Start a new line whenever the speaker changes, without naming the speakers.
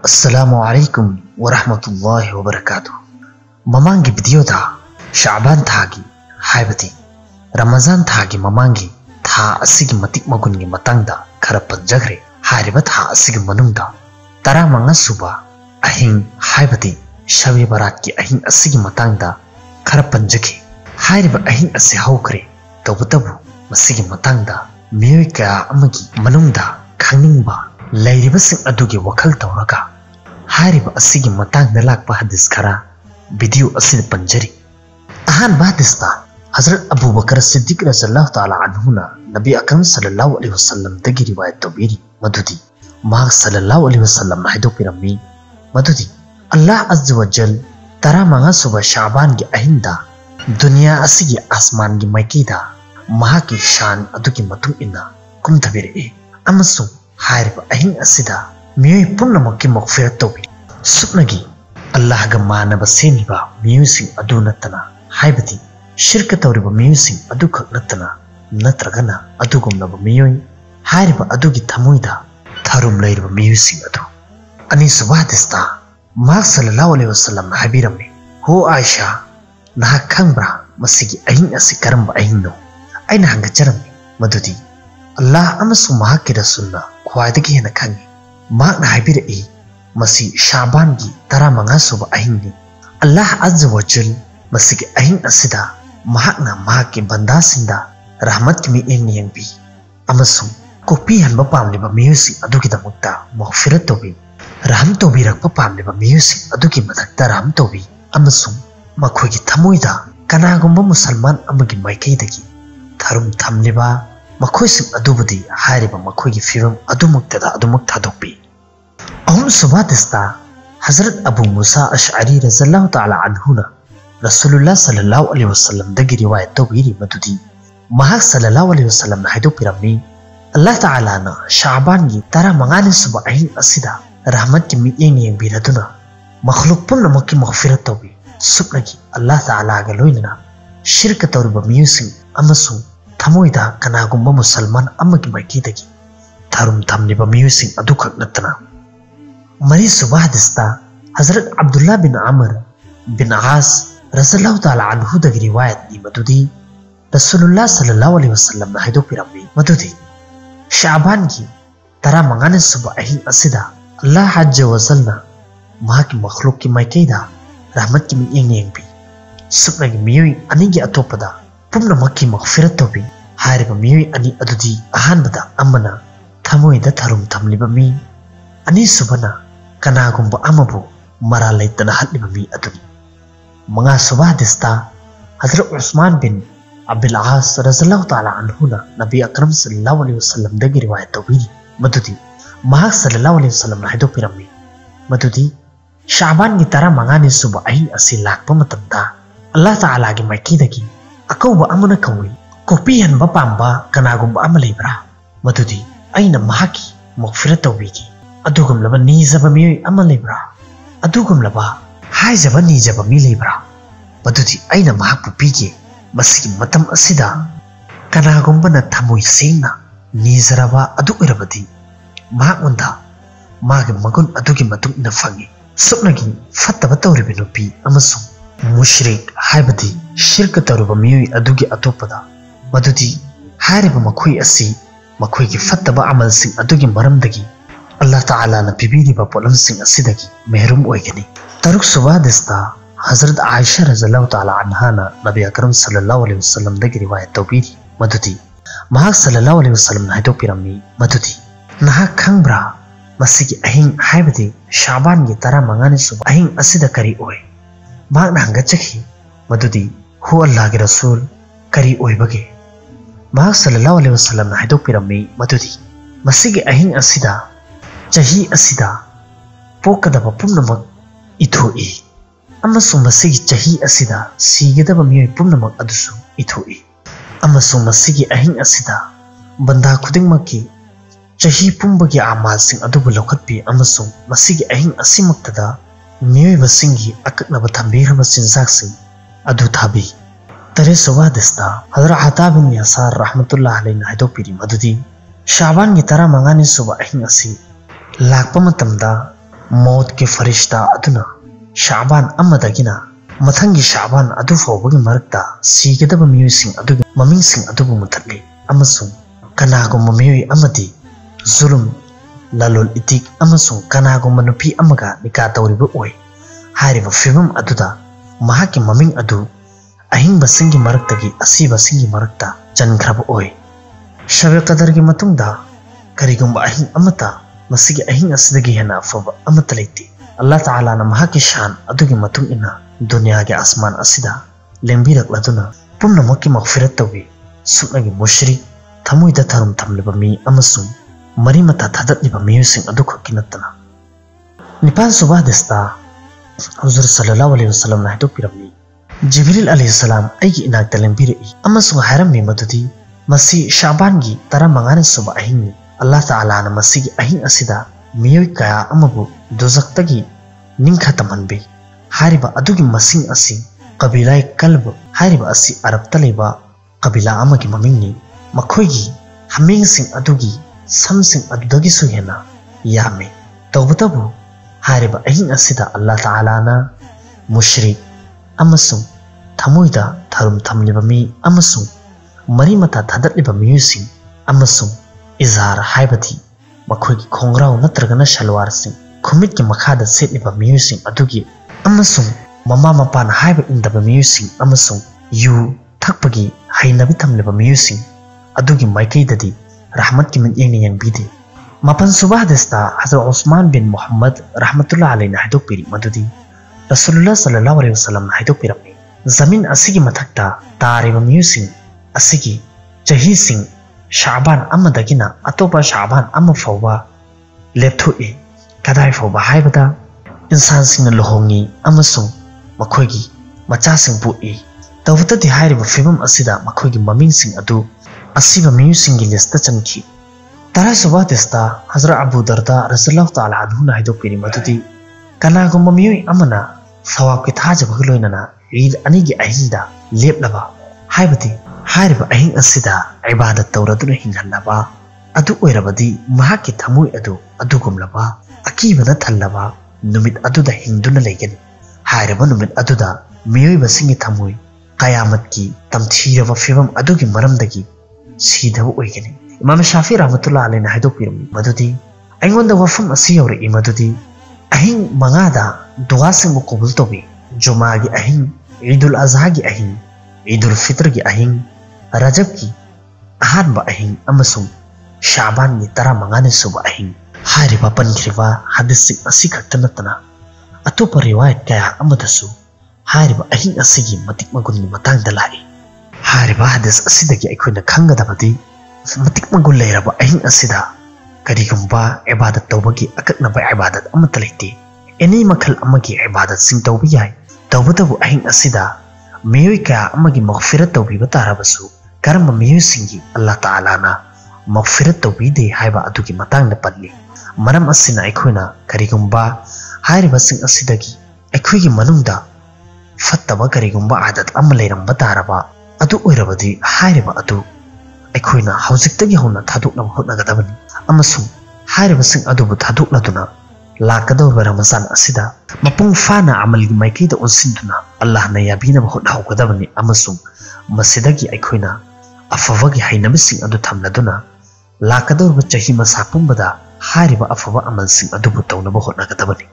अस्सलामुअलैकुम वरहमतुल्लाहि वबरकातुह। ममांगी वीडियो दा शाबान थागी हाइबती रमजान थागी ममांगी था असिगी मतिक मगुनगी मतंगदा खरा पंजगरे हारिबा था असिगी मनुंगदा तरा मंगा सुबा अहिंग हाइबती शबे बरात की अहिंग असिगी मतंगदा खरा पंजगे हारिबा अहिंग असे हौकरे तबतबु मसिगी मतंगदा मियोय कया अमगी मनुंगदा खंगनिंगबा लैरिबसिंग अदुगी वखल तौरगा हारिबा असिगी मतंगदा लाकपा हदीस खरा वीडियो असिद पंजरी अहान हदीसता हजरत अबू बकर सिद्दीक रज़ियल्लाहु ताला अन्हुना नबी अकरम सल्लल्लाहु अलैहि वसल्लम दगी रिवायत तौबीरी मधुदी मा सल्लल्लाहु अलैहि वसल्लम हाइदो पिरमी मधुदी अल्लाह अज़्ज़ व जल तरा मंगा सुबह शाबान की अहिंदा दुनिया असिगी आसमान की माइकीदा महा की शान अदुगी मतुंग इन्ना कुमथबिरे अमसु हारिबा अहिंग असिदा मियोय पुनमकी मगफिरत तौबी सुपनगी अल्लाह गा मानब सेमिबा मियोयसिंग अदु नतना हाइबती शिरक तौरिबा मियोयसिंग अदु खक नतना नत्रगना अदुगुमनबा मियोय हारिबा अदुगी थमोइदा थरुम लैरिबा मियोयसिंग अदु अनीसुबा हदीसता मा सल्लल्लाहु अलैहि वसल्लम हाबिरमे हो आयशा ना खंगब्रा मसिगी अहिंग असि करंबा अहिंगनो अइना हंगचरमे मधुदी अल्लाह अमसु महा के रसूलना ख्वाइदगी हेना खंगी माकना हाबिरई मसी शाबान की तरा मंगा सुबह अहिंगनी अल्लाह अज़्ज़ व जल मसिगी अहिंग असिदा महाकना महा के बंदा सिंदा रहमत की मिएंग नियंगबी अमसु कोपी हनबा पामलिबा मियोयसिंग अदुगी दमुक्ता मगफिरत तौबी रहम तौबी रखबा पामलिबा मियोयसिंग अदुगी मथक्ता रहम तौबी अमसु मखोगी थमोइदा कनागुंबा मुसलमान अमगी माइकैदगी थरुम थमलिबा मखोयसिंग अदुबुदी हारिबा मखोगी फिरम अदुमुक्तदा अदुमुक थादोकबी अहुन सुबह दिस्ता हजरत अबू मूसा अशअरी रज़ियल्लाहु ताला अन्हुना रसूलुल्लाह सल्लल्लाहु अलैहि वसल्लम दगी रिवायत तौबीरी मधुदी महा सल्लल्लाहु अलैहि वसल्लम हाइदो पिरमी अल्लाह ताला ना शाबान की तरा मंगाने सुबह अहिंग असिदा रहमत की मिएंग नियंगबीरदुना मखलूक पुनमकी मगफिरत तौबी सुपनगी अल्लाह ताला गा लोइनना शिरक तौरिबा मियोयसिंग अमसु थमोइदा कनागुंबा मुसलमान अमगी माइकीदगी थरुम थमलिबा मियोयसिंग अदु खक नतना मरी सुबह हदीसता हजरत अब्दुल्ला बिन आमर बिन आस रज़ियल्लाहु ताला अन्हु दगी रिवायत नी मधुदी रसूलुल्लाह सल्लल्लाहु अलैहि वसल्लम हाइदो पिरमी मधुदी शाबान की तरा मंगाने सुबह अहिंग असिदा अल्लाह अज़्ज़ व जल्ना महा की मखलूक की माइकैदा रहमत की मिएंग नियंगबी सुपनगी मियोय अनिगी अतोपदा पुनमकी मगफिरत तौबी हारिबा मियोय अनी अदुदी अहानबदा अमना थमोइदा थरुम थमलिबा मी अनी सुबना कनागुंबा अमबु मरा लैतना हल्लिबा मी अदुनी मंगा सुबह हदीसता हजरत उस्मान बिन अब्दुल आस रज़ियल्लाहु ताला अन्हुना नबी अकरम सल्लल्लाहु अलैहि वसल्लम दगी रिवायत तौबीरी मधुदी महा सल्लल्लाहु अलैहि वसल्लम हाइदो पिरमी मधुदी शाबान की तरा मंगाने सुबह अहिंग असी लाकपा मतमदा अल्लाह ताला की माइकीदगी अकौबा अमना कौई कोपी हनबा पांबा कनागुंबा अमा लैब्रा मधुदी अइना महाकी मगफिरत तौबीगी अदुगुमलबा नीजबा मियोय अमा लैब्रा अदुगुमलबा हाइजबा नीजबा मी लैब्रा मधुदी अइना महाकु पीगे मसिगी मतम असिदा कनागुंबना थमोय सेंगना नीजरबा अदु इरबदी महाउंदा मागे मगुन अदुगी मतुंग इना फंगी सुपनगी फत्तबा तौरिबा नुपी अमसु मुशरिक हाइबदी शिरक तौरिबा मियोय अदुगी अतोपदा मधुदी हारिबा मखोय असि मखोयगी फत्तबा अमलसिंग अदुगी मरमदगी अल्लाह ताला ना पिबीरिबा पोलमसिंग असिदगी महरूम ओइगनी तरुक सुबह दिस्ता हजरत आयशा रज़ियल्लाहु ताला अन्हा ना नबी अकरम सल्लल्लाहु अलैहि वसल्लम दगी रिवायत तौबीरी मधुदी महा सल्लल्लाहु अलैहि वसल्लम हाइदो पिरमी मधुदी नहा खंगब्रा मसिगी अहिंग हाइबदी शाबान की तरा मंगाने सुबह अहिंग असिदा करी ओय माकना हंगचखी मधुदी हो अल्लाह के रसूल करी ओइबगे महा सल्लल्लाहु अलैहि वसल्लम हाइदो पिरमी मधुदी मसिगी अहिंग असिदा चही असिदा पोकदबा पुनमक इथोई अमसु मसिगी चही असिदा सीगदबा मियोय पुनमक अदुसु इथोई अमसु मसिगी अहिंग असिदा बंदा खुदिंगमकी चही पुंबगी आमालसिंग अदुबु लौखत्पी अमसु मसिगी अहिंग असिमक्तदा मियोयबसिंगी अकक्नबा थंबीरबा चिंजाकसिंग अदु थाबी तरे सुबह दिस्ता हजरत अता बिन यासार रहमतुल्लाह अलैहि हाइदो पिरी मधुदी शाबान की तरा मंगाने सुबह अहिंग असि लाकपा मतमदा मौत के फरिश्ता अदुना शाबान अमदगिना मथंगी शाबान अदु फाउबगी मरक्ता सीगदब मियुसिंग अदुगी ममिंगसिंग अदुबु मुथत्ली अमसुंग कनागुम्बा मियुई अमदी जुलुम लालोल इतिक अमसुंग कनागुम्बा नुपी अमगा निका तौरिबु ओय हारिबा फिबम अदुदा महाकी ममिंग अदु अहिंग सिंगी मरक्तगी असीबा सिंगी मरक्ता चनख्रब ओय शबे कदर की मतुंगदा करिगुम्बा अहिंग अमता मसिगी अहिंग असिदगी हेना अफबा अमता लेती अल्लाह ताला ना महाकी शान अदुगी मतुंग इना दुनिया के आसमान असिदा लेंबिरक्लदुना पुनमकी मगफिरत तौबी सुनगी मुशरिक थमुइदा थरुम थमलिबा मी अमसुंग मरीमता थादतलिबा मियुसिंग अदु खक्की नत्तना निपान सुबह दस्ता हुजूर सल्लल्लाहु अलैहि वसल्लम ना हिदोपिरमनी जिब्रील अलैहि सलाम अैगी इनाक्ता लेंबिरई अमसुंग हारममी मदुदी मसी शाबान की तरा मंगाने सुबह अहिंगनी अल्लाह ताला ना मसीगी अहिंग असिदा मियोय कया अमबु दुजक्तगी निंखतमनबे हारिबा अदुगी मसिंग असि कबीलाय कल्ब हारिबा असि अरब तलेबा कबीला अमगी ममिंगनी मखोयगी हमिंगसिंग अदुगी समसिंग अदुदगी सुहेना यामे तौबतबु हारिबा अहिंग असिदा अल्लाह ताला ना मुशरिक अमसुंग थमुइदा थरुम थमलिबा मी अमसुंग मरीमता थादतलिबा मियुसिंग अमसुंग इजार हाइबदी मखोयगी खोंग्राव नत्रगना शलवार सिंग खुमित की मखादा सेटलिबा मियुसिंग अदुगी अमसुंग ममा मपान हाइबा इंदबा मियुसिंग अमसुंग यु थकपगी हाइनबी थमलिबा मियुसिंग अदुगी माइकैददी रहमत की मित्येंग यंगबीदे मपन सुबह दस्ता हजरत उस्मान बिन मोहम्मद रहमतुल्लाह अलैहि हाइदोपिरी मदुदी रसूलुल्लाह सल्लल्लाहु अलैहि वसल्लम हाइदोपिरमनी जमीन असिगी मथक्ता तारिबा मियुसिंग असिगी चही सिंग शाबान अमदगिना अतोपा शाबान अम फौबा लेपथुए कदाई फौबा हाइबदा इंसान सिंग लुहोंगी अमसुंग मखोयगी मचा सिंग पुई तवतदि हाइरिबा फिबम असिदा मखोयगी ममिंग सिंग अदु असिबा मियुसिंग की लिस्ट चनखी तरा सुबह दस्ता हजरत अबू दरदा रज़ियल्लाहु ताला अन्हु ना हाइदोपिरी मदुदी कनागुम्बा मियुई अमना सवाब की थाजबग लोइनना ईद अनिगी अहिंदा लेपलबा हाइबदी हारिबा अहिंग असिदा इबादत तौरदुना हिंगहल्लबा अदु ओइरबदी महाकी थमुई अदु अदुगुमलबा अकीबना थल्लबा नुमित अदुदा हिंदुना लेगनी हारिबा नुमित अदुदा मियुईबा सिंगी थमुई कयामत की तमथीरबा फिबम अदुगी मरमदगी सीधबा ओइगनी इमाम शाफी रहमतुल्लाह अलैहि हाइदोपिरमनी मदुदी अइंगोंदा वफम असि यौरई मदुदी अहिंग मंगादा दुआ सिंग कबूल तोबी जुमा की अहिंग ईदुल अज़हा की अहिंग ईदुल फित्र की अहिंग रजब की अहानबा अहिंग अमसुंग शाबान की तरा मंगाने सुबह अहिंग हारिबा पनखिरिबा हदीस सिंग असि खक्ता नतना अतोपा रिवायत कया अमदसु हारिबा अहिंग असिगी मतिक मगुनगी मतांगदा लाई हारिबा हदीस असिदगी अखोइना खंगदबदी मतिक मगुन लेरबा अहिंग असिदा करिगुम्बा इबादत तौबगी अकक्नबा इबादत अमता लेते एनी मखल अमगी इबादत सिंग तौबी याय तौबतबु अहिंग असिदा मियोय कया अमगी मगफिरत तौबीबा तारबसु करम मियोय सिंगी अल्लाह ताला ना मगफिरत तौबीदे हाइबा अदुगी मतांगदा पल्ली मरम असिना अखोइना करिगुम्बा हारिबा सिंग असिदगी अखोइगी मनुंगदा फत्तबा करिगुम्बा आदत अम लेरंबा तारबा अदु ओइरबदी हारिबा अदु अखोइना हौजिक्तगी हौना थादोकना होटनागदबनी अमसुंग हारिबा सिंग अदुबु थादोकलदुना लाकदौबा रमजान असिदा मपुंग फाना अमलगी माइकैदा उनसिंदुना अल्लाह ना याबीनबा होटनाहौगदबनी अमसुंग मसिदगी अखोइना अफबगी हाइनबसिंग अदु थमलदुना लाकदौबा चही मसा पुंबदा हारिबा अफबा अमलसिंग अदुबु तौनबा होटनागदबनी।